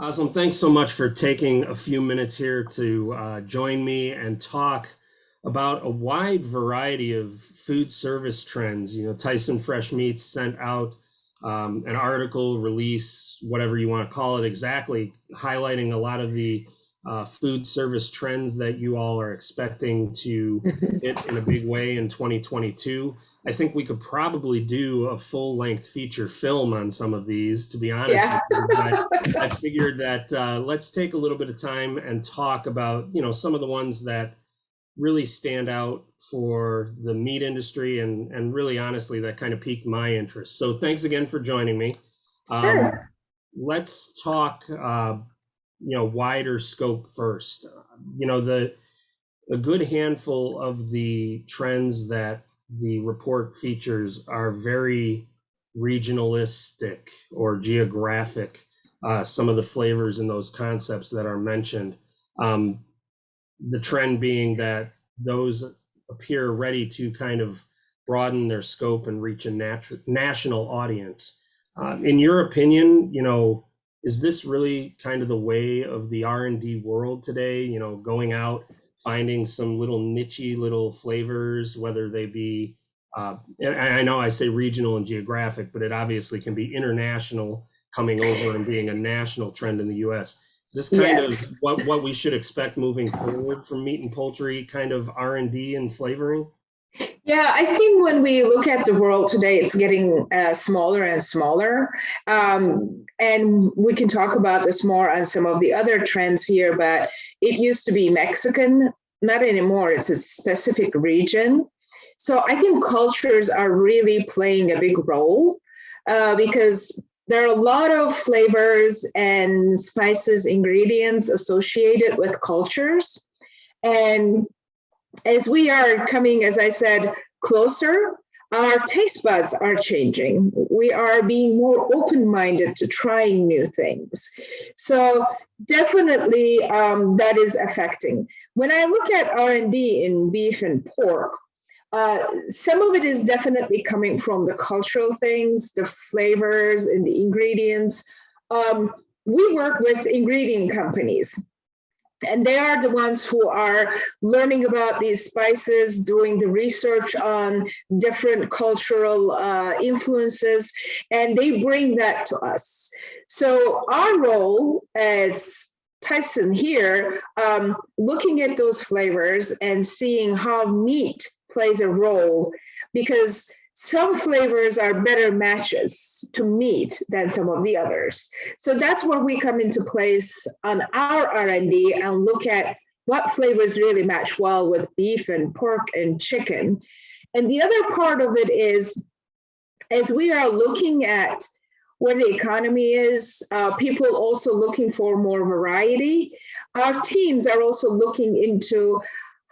Ozlem, thanks so much for taking a few minutes here to join me and talk about a wide variety of food service trends. Tyson Fresh Meats sent out an article, release, whatever you want to call it exactly, highlighting a lot of the food service trends that you all are expecting to hit in a big way in 2022. I think we could probably do a full length feature film on some of these, to be honest Yeah. with you. But I figured that let's take a little bit of time and talk about, some of the ones that really stand out for the meat industry and really honestly that kind of piqued my interest. So thanks again for joining me. Um, Sure. let's talk, wider scope first. The a good handful of the trends that the report features are very regionalistic or geographic. Some of the flavors and those concepts that are mentioned. Um, the trend being that those appear ready to kind of broaden their scope and reach a national audience. In your opinion, is this really kind of the way of the R&D world today? Going out, finding some little nichey little flavors, whether they be, and I know I say regional and geographic, but it obviously can be international coming over and being a national trend in the US. Is this kind of Yes. what we should expect moving forward from meat and poultry kind of R&D and flavoring? Yeah, I think when we look at the world today, it's getting smaller and smaller. And we can talk about this more on some of the other trends here, but it used to be Mexican, not anymore. It's a specific region. So I think cultures are really playing a big role because there are a lot of flavors and spices, ingredients associated with cultures. And as we are coming, as I said, closer, our taste buds are changing. We are being more open-minded to trying new things. So definitely that is affecting. When I look at R&D in beef and pork, some of it is definitely coming from the cultural things, the flavors and the ingredients. We work with ingredient companies, and they are the ones who are learning about these spices, doing the research on different cultural influences, and they bring that to us. So our role as Tyson here, looking at those flavors and seeing how meat plays a role, because some flavors are better matches to meat than some of the others. So that's where we come into place on our R&D and look at what flavors really match well with beef and pork and chicken. And the other part of it is, as we are looking at where the economy is, people also looking for more variety. Our teams are also looking into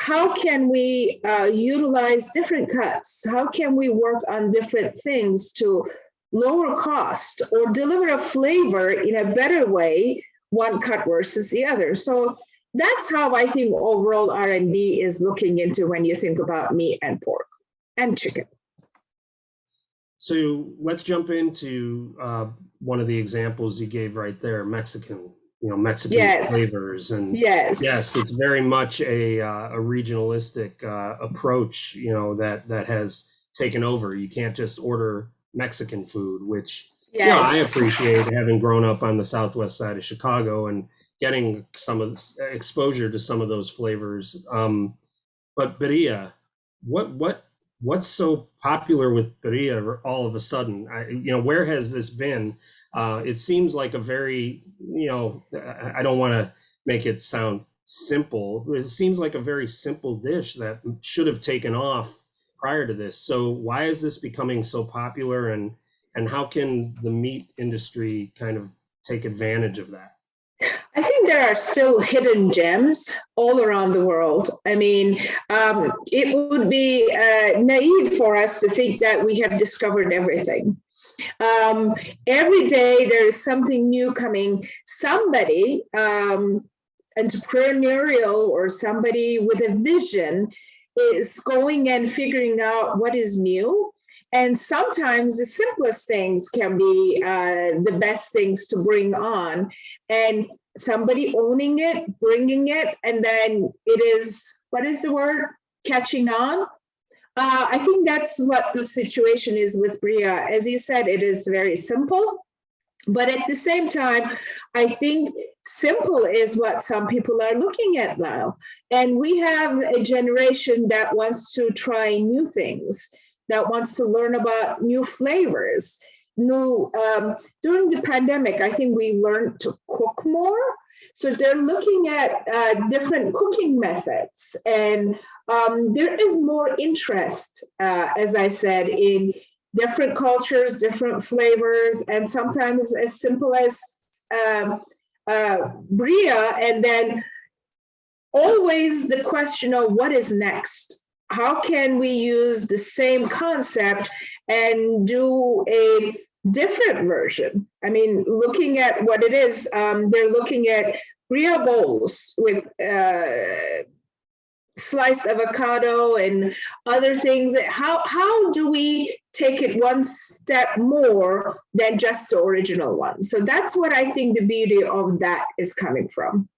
how can we utilize different cuts? How can we work on different things to lower cost or deliver a flavor in a better way, one cut versus the other? So that's how I think overall R&D is looking into when you think about meat and pork and chicken. So let's jump into one of the examples you gave right there, Mexican Yes, flavors. And yes. yes, it's very much a regionalistic approach, that has taken over. You can't just order Mexican food, which, I Yes. appreciate having grown up on the southwest side of Chicago and getting some of exposure to some of those flavors. But birria, what's so popular with birria all of a sudden? Where has this been? It seems like a very, I don't want to make it sound simple. It seems like a very simple dish that should have taken off prior to this. So why is this becoming so popular, and how can the meat industry kind of take advantage of that? I think there are still hidden gems all around the world. I mean, it would be naive for us to think that we have discovered everything. Every day there is something new coming. Somebody entrepreneurial or somebody with a vision is going and figuring out what is new And sometimes the simplest things can be the best things to bring on. And somebody owning it, bringing it, and then it is, what is the word? Catching on. I think that's what the situation is with birria. As you said, it is very simple. But at the same time, I think simple is what some people are looking at now. And we have a generation that wants to try new things, that wants to learn about new flavors. During the pandemic, I think we learned to cook more. So they're looking at different cooking methods. And there is more interest, as I said, in different cultures, different flavors, and sometimes as simple as birria, and then always the question of what is next? How can we use the same concept and do a different version? I mean, looking at what it is, they're looking at birria bowls with sliced avocado and other things. How do we take it one step more than just the original one? So that's what I think the beauty of that is coming from.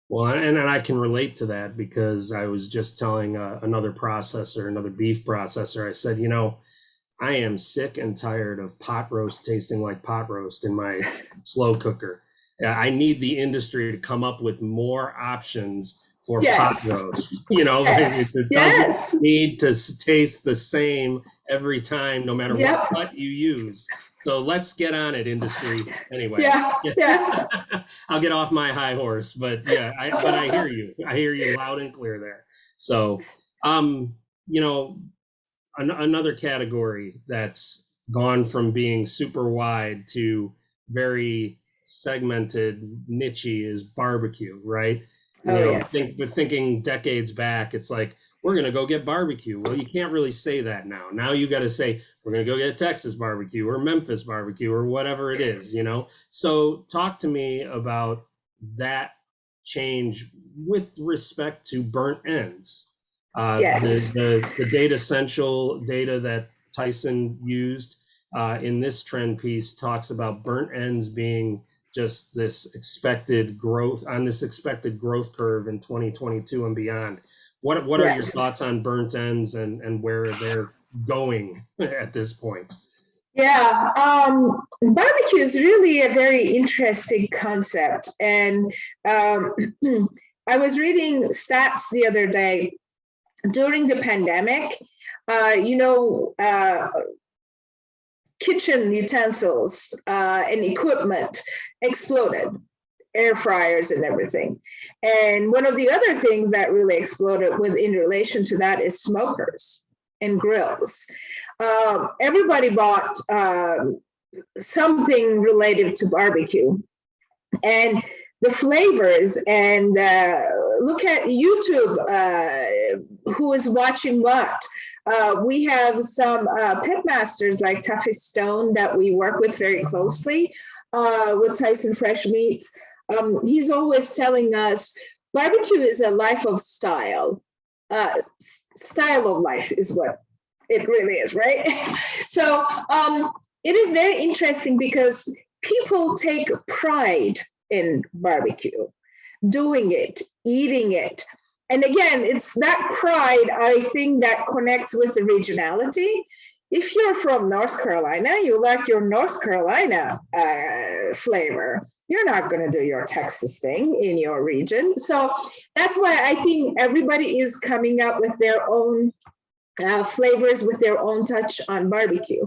Well, and I can relate to that because I was just telling another beef processor, I said, I am sick and tired of pot roast tasting like pot roast in my slow cooker. I need the industry to come up with more options for pot roast. It doesn't need to taste the same every time, no matter what pot you use. So let's get on it, industry. Anyway, I'll get off my high horse, but I hear you. I hear you loud and clear there. So, another category that's gone from being super wide to very segmented, niche-y is barbecue, right? Thinking decades back, it's like, we're going to go get barbecue. Well, you can't really say that now. Now you got to say, we're going to go get Texas barbecue or Memphis barbecue or whatever it is, So talk to me about that change with respect to burnt ends. The data essential data that Tyson used in this trend piece talks about burnt ends being just this expected growth curve in 2022 and beyond. What are your thoughts on burnt ends and where they're going at this point? Barbecue is really a very interesting concept. And I was reading stats the other day. During the pandemic, kitchen utensils and equipment exploded, air fryers and everything. And one of the other things that really exploded in relation to that is smokers and grills. Everybody bought something related to barbecue. And the flavors, and look at YouTube, who is watching what. We have some pit masters like Tuffy Stone that we work with very closely with Tyson Fresh Meats. He's always telling us barbecue is a life of style. Style of life is what it really is, right? So it is very interesting because people take pride in barbecue, doing it, eating it. And again, it's that pride, I think, that connects with the regionality. If you're from North Carolina, you like your North Carolina flavor. You're not going to do your Texas thing in your region. So that's why I think everybody is coming up with their own flavors, with their own touch on barbecue.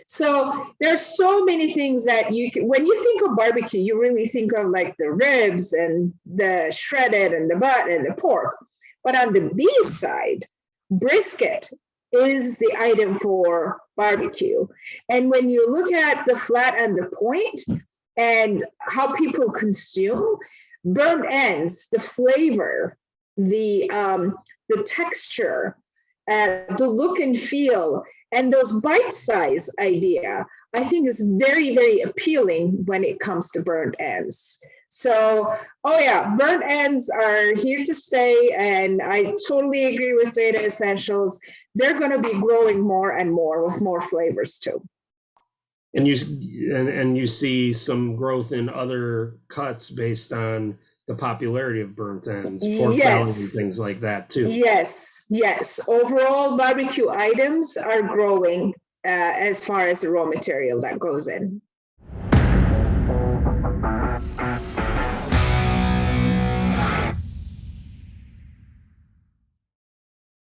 So there's so many things that when you think of barbecue, you really think of like the ribs and the shredded and the butt and the pork. But on the beef side, brisket is the item for barbecue. And when you look at the flat and the point and how people consume, burnt ends, the flavor, the texture, the look and feel, and those bite-size idea, I think is very, very appealing when it comes to burnt ends. So, burnt ends are here to stay, and I totally agree with Data Essentials. they're going to be growing more and more with more flavors too. And you see some growth in other cuts based on the popularity of burnt ends, pork belly, and things like that too. Yes. Overall, barbecue items are growing as far as the raw material that goes in.